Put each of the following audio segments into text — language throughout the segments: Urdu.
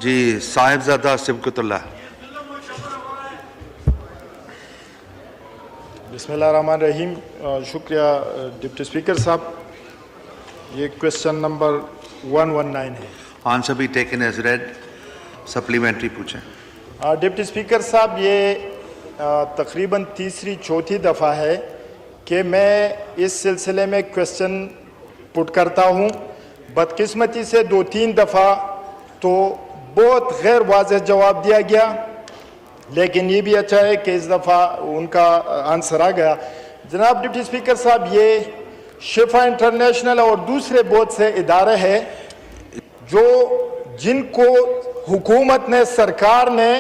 جی صاحبزادہ سبکت اللہ. بسم اللہ الرحمن الرحیم. شکریہ ڈپٹی اسپیکر صاحب. یہ کوشچن نمبر 119 ہے. آنسر بھی ٹیکن ایز ریڈ. سپلیمنٹری پوچھیں. ڈپٹی اسپیکر صاحب یہ تقریباً تیسری چوتھی دفعہ ہے کہ میں اس سلسلے میں کوشچن پٹ کرتا ہوں. بدقسمتی سے 2-3 دفعہ تو بہت غیر واضح جواب دیا گیا، لیکن یہ بھی اچھا ہے کہ اس دفعہ ان کا آنسر آ گیا. جناب ڈپٹی اسپیکر صاحب، یہ شفا انٹرنیشنل اور دوسرے بہت سے ادارے ہیں جن کو حکومت نے، سرکار نے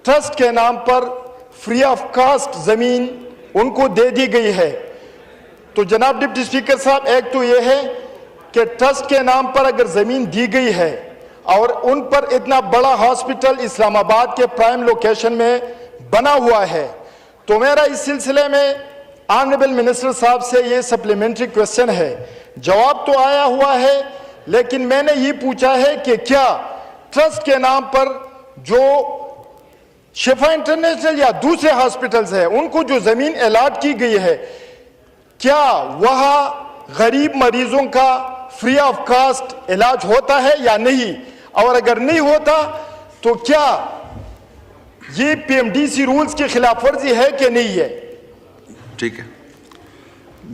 ٹرسٹ کے نام پر فری آف کاسٹ زمین ان کو دے دی گئی ہے. تو جناب ڈپٹی اسپیکر صاحب، ایک تو یہ ہے کہ ٹرسٹ کے نام پر اگر زمین دی گئی ہے اور ان پر اتنا بڑا ہاسپٹل اسلام آباد کے پرائم لوکیشن میں بنا ہوا ہے، تو میرا اس سلسلے میں آنریبل منسٹر صاحب سے یہ سپلیمنٹری کوشچن ہے. جواب تو آیا ہوا ہے، لیکن میں نے یہ پوچھا ہے کہ کیا ٹرسٹ کے نام پر جو شفا انٹرنیشنل یا دوسرے ہاسپٹلز ہیں ان کو جو زمین الاٹ کی گئی ہے، کیا وہاں غریب مریضوں کا فری آف کاسٹ علاج ہوتا ہے یا نہیں؟ اور اگر نہیں ہوتا تو کیا یہ P M D C rules کی خلاف ورزی ہے کہ نہیں ہے؟ ٹھیک ہے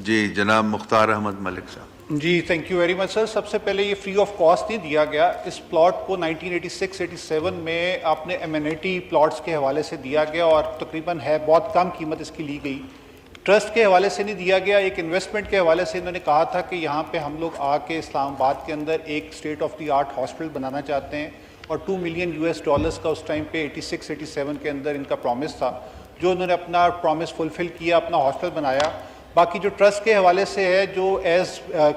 جی. جناب مختار احمد ملک صاحب. جی تھینک یو ویری مچ سر. سب سے پہلے یہ فری آف کاسٹ نہیں دیا گیا. اس پلاٹ کو 1986-87 میں آپ نے ایمینٹی پلاٹس کے حوالے سے دیا گیا اور تقریباً ہے بہت کم قیمت اس کی لی گئی. ٹرسٹ کے حوالے سے نہیں دیا گیا. ایک انویسٹمنٹ کے حوالے سے انہوں نے کہا تھا کہ یہاں پہ ہم لوگ آ کے اسلام آباد کے اندر ایک state of the art hospital بنانا چاہتے ہیں، اور $2 ملین کا اس ٹائم پہ 86-87 کے اندر ان کا پرومس تھا، جو انہوں نے اپنا پرومس فلفل کیا، اپنا ہاسپٹل بنایا. باقی جو ٹرسٹ کے حوالے سے ہے، جو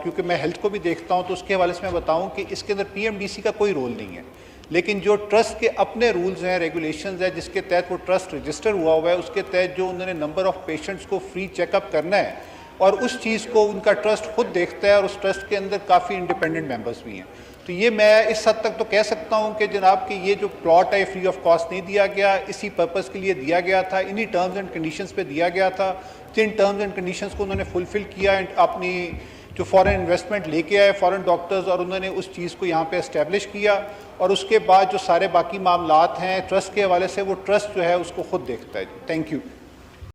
کیونکہ میں ہیلتھ کو بھی دیکھتا ہوں تو اس کے حوالے سے میں بتاؤں کہ اس کے اندر پی ایم ڈی سی کا کوئی رول نہیں ہے، لیکن جو ٹرسٹ کے اپنے رولز ہیں، ریگولیشنز ہیں، جس کے تحت وہ ٹرسٹ رجسٹر ہوا ہوا ہے، اس کے تحت جو انہوں نے نمبر آف پیشنٹس کو فری چیک اپ کرنا ہے، اور اس چیز کو ان کا ٹرسٹ خود دیکھتا ہے، اور اس ٹرسٹ کے اندر کافی انڈیپینڈنٹ ممبرس بھی ہیں. تو یہ میں اس حد تک تو کہہ سکتا ہوں کہ جناب کہ یہ جو پلاٹ ہے فری آف کاسٹ نہیں دیا گیا، اسی پرپس کے لیے دیا گیا تھا، انہی ٹرمز اینڈ کنڈیشنز پہ دیا گیا تھا. جن ٹرمز اینڈ کنڈیشنز کو انہوں نے فلفل کیا، اپنی جو فورن انویسٹمنٹ لے کے آئے فورن ڈاکٹرز، اور انہوں نے اس چیز کو یہاں پہ اسٹیبلش کیا، اور اس کے بعد جو سارے باقی معاملات ہیں ٹرسٹ کے حوالے سے، وہ ٹرسٹ جو ہے اس کو خود دیکھتا ہے. Thank you.